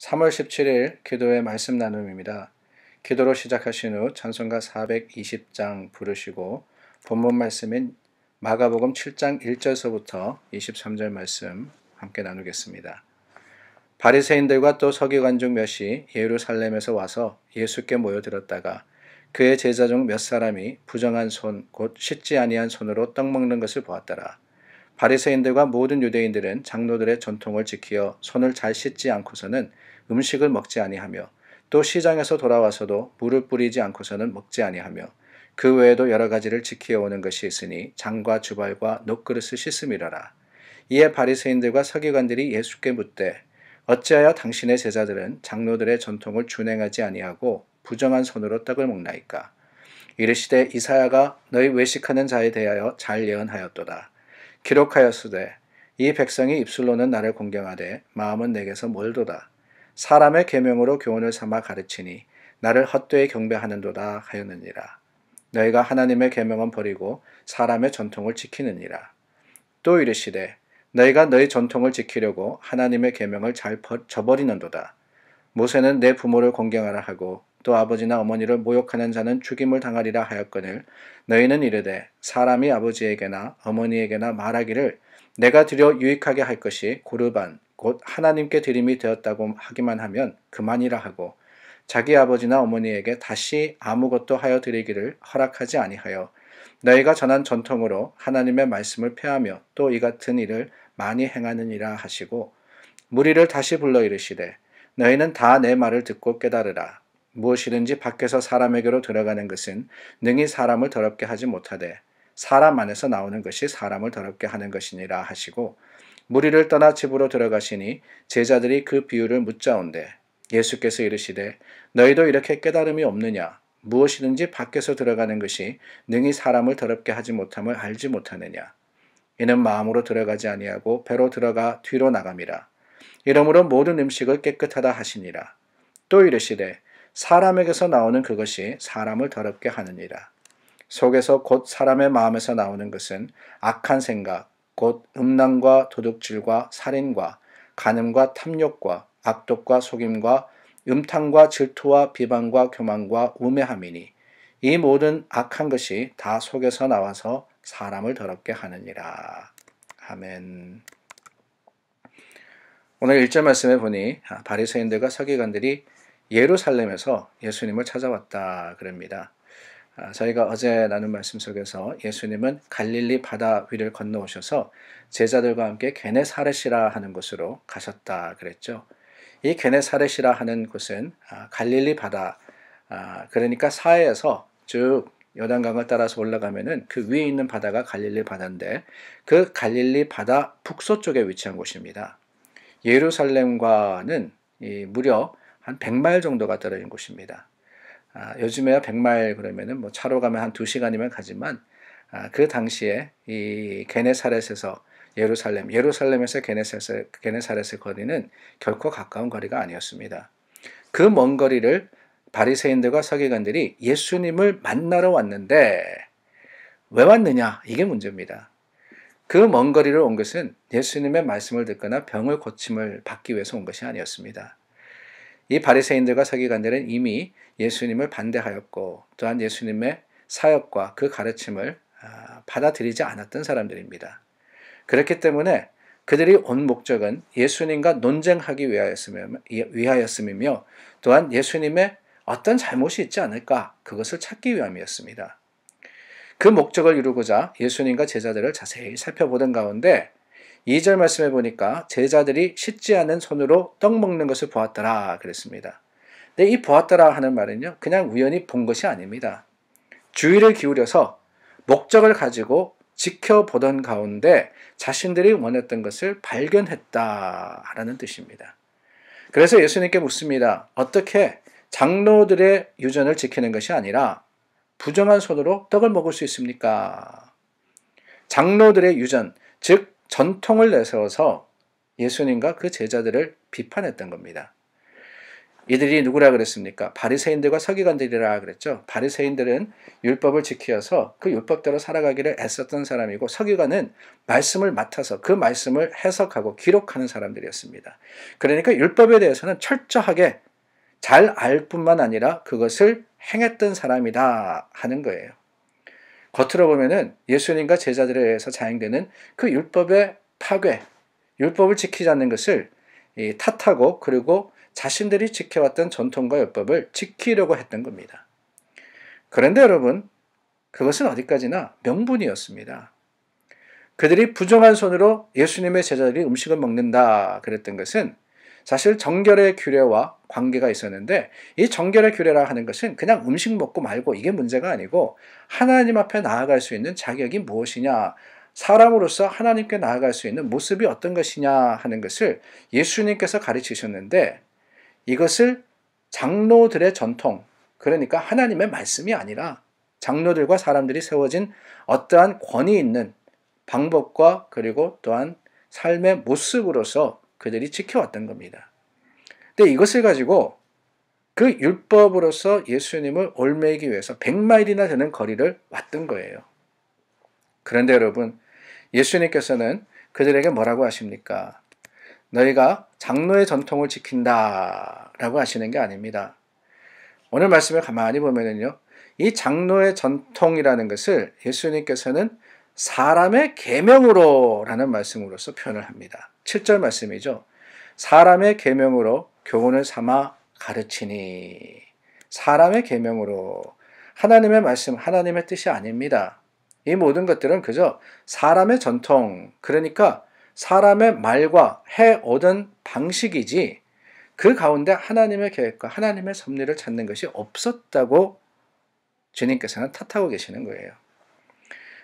3월 17일 기도의 말씀 나눔입니다. 기도로 시작하신 후 찬송가 420장 부르시고 본문 말씀인 마가복음 7장 1절서부터 23절 말씀 함께 나누겠습니다. 바리새인들과 또 서기관 중 몇이 예루살렘에서 와서 예수께 모여들었다가 그의 제자 중 몇 사람이 부정한 손 곧 씻지 아니한 손으로 떡 먹는 것을 보았더라. 바리새인들과 모든 유대인들은 장로들의 전통을 지키어 손을 잘 씻지 않고서는 음식을 먹지 아니하며 또 시장에서 돌아와서도 물을 뿌리지 않고서는 먹지 아니하며 그 외에도 여러 가지를 지키어 오는 것이 있으니 장과 주발과 놋그릇을 씻음이라라. 이에 바리새인들과 서기관들이 예수께 묻되 어찌하여 당신의 제자들은 장로들의 전통을 준행하지 아니하고 부정한 손으로 떡을 먹나이까? 이르시되 이사야가 너희 외식하는 자에 대하여 잘 예언하였도다. 기록하였으되 이 백성이 입술로는 나를 공경하되 마음은 내게서 멀도다. 사람의 계명으로 교훈을 삼아 가르치니 나를 헛되이 경배하는도다 하였느니라. 너희가 하나님의 계명은 버리고 사람의 전통을 지키느니라. 또 이르시되 너희가 너희 전통을 지키려고 하나님의 계명을 잘 저버리는도다. 모세는 내 부모를 공경하라 하고 또 아버지나 어머니를 모욕하는 자는 죽임을 당하리라 하였거늘 너희는 이르되 사람이 아버지에게나 어머니에게나 말하기를 내가 드려 유익하게 할 것이 고르반 곧 하나님께 드림이 되었다고 하기만 하면 그만이라 하고 자기 아버지나 어머니에게 다시 아무것도 하여 드리기를 허락하지 아니하여 너희가 전한 전통으로 하나님의 말씀을 폐하며 또 이 같은 일을 많이 행하느니라 하시고 무리를 다시 불러 이르시되 너희는 다 내 말을 듣고 깨달으라. 무엇이든지 밖에서 사람에게로 들어가는 것은 능히 사람을 더럽게 하지 못하되 사람 안에서 나오는 것이 사람을 더럽게 하는 것이니라 하시고 무리를 떠나 집으로 들어가시니 제자들이 그 비유를 묻자온대 예수께서 이르시되 너희도 이렇게 깨달음이 없느냐? 무엇이든지 밖에서 들어가는 것이 능히 사람을 더럽게 하지 못함을 알지 못하느냐? 이는 마음으로 들어가지 아니하고 배로 들어가 뒤로 나감이라. 이러므로 모든 음식을 깨끗하다 하시니라. 또 이르시되 사람에게서 나오는 그것이 사람을 더럽게 하느니라. 속에서 곧 사람의 마음에서 나오는 것은 악한 생각, 곧 음란과 도둑질과 살인과 간음과 탐욕과 악독과 속임과 음탕과 질투와 비방과 교만과 우매함이니 이 모든 악한 것이 다 속에서 나와서 사람을 더럽게 하느니라. 아멘. 오늘 1절 말씀에 보니 바리새인들과 서기관들이 예루살렘에서 예수님을 찾아왔다 그럽니다. 저희가 어제 나눈 말씀 속에서 예수님은 갈릴리 바다 위를 건너오셔서 제자들과 함께 게네사렛이라 하는 곳으로 가셨다 그랬죠. 이 게네사렛이라 하는 곳은 갈릴리 바다, 그러니까 사해에서 쭉 요단강을 따라서 올라가면은 그 위에 있는 바다가 갈릴리 바다인데 그 갈릴리 바다 북서쪽에 위치한 곳입니다. 예루살렘과는 무려 한 100마일 정도가 떨어진 곳입니다. 요즘에야 100마일 그러면은 뭐 차로 가면 한 2시간이면 가지만 그 당시에 이 게네사렛에서 예루살렘에서 게네사렛의 거리는 결코 가까운 거리가 아니었습니다. 그 먼 거리를 바리새인들과 서기관들이 예수님을 만나러 왔는데 왜 왔느냐? 이게 문제입니다. 그 먼 거리를 온 것은 예수님의 말씀을 듣거나 병을 고침을 받기 위해서 온 것이 아니었습니다. 이 바리새인들과 서기관들은 이미 예수님을 반대하였고 또한 예수님의 사역과 그 가르침을 받아들이지 않았던 사람들입니다. 그렇기 때문에 그들이 온 목적은 예수님과 논쟁하기 위하였음이며 또한 예수님의 어떤 잘못이 있지 않을까 그것을 찾기 위함이었습니다. 그 목적을 이루고자 예수님과 제자들을 자세히 살펴보던 가운데 2절 말씀에 보니까 제자들이 씻지 않은 손으로 떡 먹는 것을 보았더라 그랬습니다. 근데 이 보았더라 하는 말은요 그냥 우연히 본 것이 아닙니다. 주의를 기울여서 목적을 가지고 지켜보던 가운데 자신들이 원했던 것을 발견했다라는 뜻입니다. 그래서 예수님께 묻습니다. 어떻게 장로들의 유전을 지키는 것이 아니라 부정한 손으로 떡을 먹을 수 있습니까? 장로들의 유전, 즉 전통을 내세워서 예수님과 그 제자들을 비판했던 겁니다. 이들이 누구라 그랬습니까? 바리새인들과 서기관들이라 그랬죠. 바리새인들은 율법을 지키어서 그 율법대로 살아가기를 애썼던 사람이고, 서기관은 말씀을 맡아서 그 말씀을 해석하고 기록하는 사람들이었습니다. 그러니까 율법에 대해서는 철저하게 잘 알 뿐만 아니라 그것을 행했던 사람이다 하는 거예요. 겉으로 보면은 예수님과 제자들에 의해서 자행되는 그 율법의 파괴, 율법을 지키지 않는 것을 탓하고, 그리고 자신들이 지켜왔던 전통과 율법을 지키려고 했던 겁니다. 그런데 여러분, 그것은 어디까지나 명분이었습니다. 그들이 부정한 손으로 예수님의 제자들이 음식을 먹는다 그랬던 것은 사실 정결의 규례와 관계가 있었는데, 이 정결의 규례라 하는 것은 그냥 음식 먹고 말고 이게 문제가 아니고, 하나님 앞에 나아갈 수 있는 자격이 무엇이냐, 사람으로서 하나님께 나아갈 수 있는 모습이 어떤 것이냐 하는 것을 예수님께서 가르치셨는데, 이것을 장로들의 전통, 그러니까 하나님의 말씀이 아니라 장로들과 사람들이 세워진 어떠한 권위 있는 방법과 그리고 또한 삶의 모습으로서 그들이 지켜왔던 겁니다. 근데 이것을 가지고 그 율법으로서 예수님을 얽매이기 위해서 100마일이나 되는 거리를 왔던 거예요. 그런데 여러분, 예수님께서는 그들에게 뭐라고 하십니까? 너희가 장로의 전통을 지킨다 라고 하시는 게 아닙니다. 오늘 말씀을 가만히 보면은요, 이 장로의 전통이라는 것을 예수님께서는 사람의 계명으로 라는 말씀으로서 표현을 합니다. 7절 말씀이죠. 사람의 계명으로 교훈을 삼아 가르치니. 사람의 계명으로, 하나님의 말씀, 하나님의 뜻이 아닙니다. 이 모든 것들은 그저 사람의 전통, 그러니까 사람의 말과 해오던 방식이지, 그 가운데 하나님의 계획과 하나님의 섭리를 찾는 것이 없었다고 주님께서는 탓하고 계시는 거예요.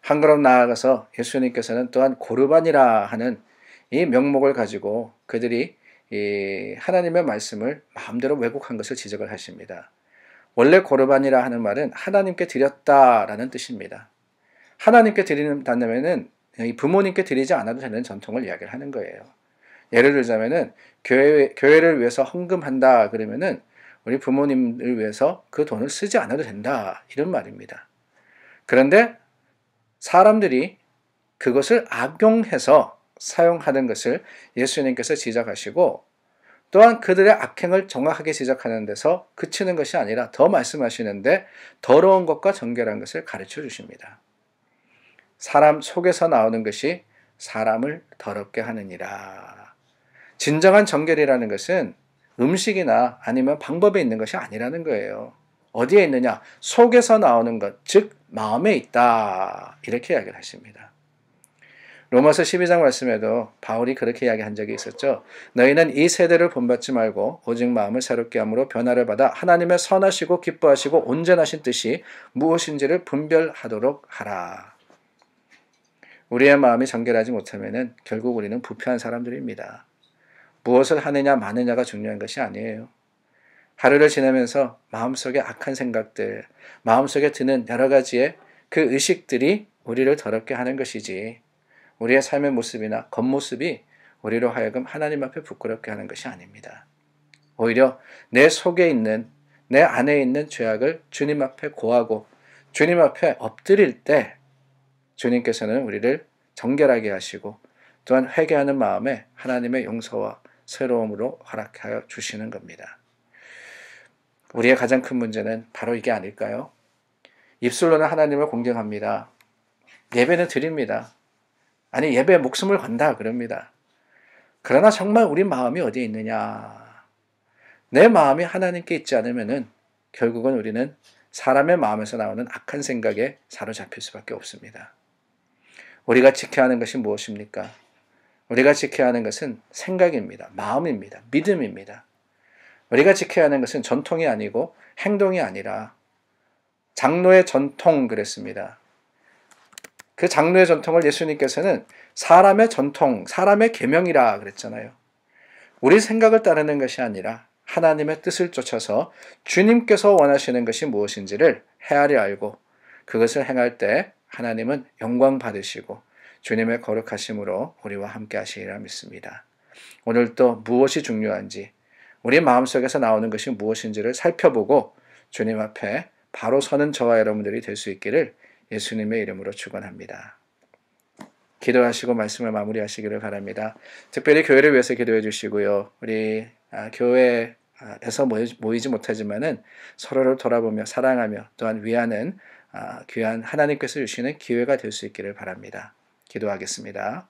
한 걸음 나아가서 예수님께서는 또한 고르반이라 하는 이 명목을 가지고 그들이 이 하나님의 말씀을 마음대로 왜곡한 것을 지적을 하십니다. 원래 고르반이라 하는 말은 하나님께 드렸다라는 뜻입니다. 하나님께 드린다면은 부모님께 드리지 않아도 되는 전통을 이야기를 하는 거예요. 예를 들자면은 교회를 위해서 헌금한다 그러면은 우리 부모님을 위해서 그 돈을 쓰지 않아도 된다, 이런 말입니다. 그런데 사람들이 그것을 악용해서 사용하는 것을 예수님께서 지적하시고, 또한 그들의 악행을 정확하게 지적하는 데서 그치는 것이 아니라 더 말씀하시는데 더러운 것과 정결한 것을 가르쳐 주십니다. 사람 속에서 나오는 것이 사람을 더럽게 하느니라. 진정한 정결이라는 것은 음식이나 아니면 방법에 있는 것이 아니라는 거예요. 어디에 있느냐? 속에서 나오는 것, 즉 마음에 있다, 이렇게 이야기를 하십니다. 로마서 12장 말씀에도 바울이 그렇게 이야기한 적이 있었죠. 너희는 이 세대를 본받지 말고 오직 마음을 새롭게 함으로 변화를 받아 하나님의 선하시고 기뻐하시고 온전하신 뜻이 무엇인지를 분별하도록 하라. 우리의 마음이 정결하지 못하면 결국 우리는 부패한 사람들입니다. 무엇을 하느냐 마느냐가 중요한 것이 아니에요. 하루를 지나면서 마음속에 악한 생각들, 마음속에 드는 여러 가지의 그 의식들이 우리를 더럽게 하는 것이지, 우리의 삶의 모습이나 겉모습이 우리로 하여금 하나님 앞에 부끄럽게 하는 것이 아닙니다. 오히려 내 속에 있는, 내 안에 있는 죄악을 주님 앞에 고하고 주님 앞에 엎드릴 때 주님께서는 우리를 정결하게 하시고 또한 회개하는 마음에 하나님의 용서와 새로움으로 허락하여 주시는 겁니다. 우리의 가장 큰 문제는 바로 이게 아닐까요? 입술로는 하나님을 공경합니다. 예배는 드립니다. 아니, 예배에 목숨을 건다 그럽니다. 그러나 정말 우리 마음이 어디에 있느냐? 내 마음이 하나님께 있지 않으면은 결국은 우리는 사람의 마음에서 나오는 악한 생각에 사로잡힐 수밖에 없습니다. 우리가 지켜야 하는 것이 무엇입니까? 우리가 지켜야 하는 것은 생각입니다. 마음입니다. 믿음입니다. 우리가 지켜야 하는 것은 전통이 아니고 행동이 아니라 장로의 전통 그랬습니다. 그 장로의 전통을 예수님께서는 사람의 전통, 사람의 계명이라 그랬잖아요. 우리 생각을 따르는 것이 아니라 하나님의 뜻을 쫓아서 주님께서 원하시는 것이 무엇인지를 헤아려 알고 그것을 행할 때 하나님은 영광 받으시고 주님의 거룩하심으로 우리와 함께 하시리라 믿습니다. 오늘도 무엇이 중요한지, 우리 마음속에서 나오는 것이 무엇인지를 살펴보고 주님 앞에 바로 서는 저와 여러분들이 될 수 있기를 예수님의 이름으로 축원합니다. 기도하시고 말씀을 마무리하시기를 바랍니다. 특별히 교회를 위해서 기도해 주시고요. 우리 교회에서 모이지 못하지만은 서로를 돌아보며 사랑하며 또한 위하는 귀한 하나님께서 주시는 기회가 될 수 있기를 바랍니다. 기도하겠습니다.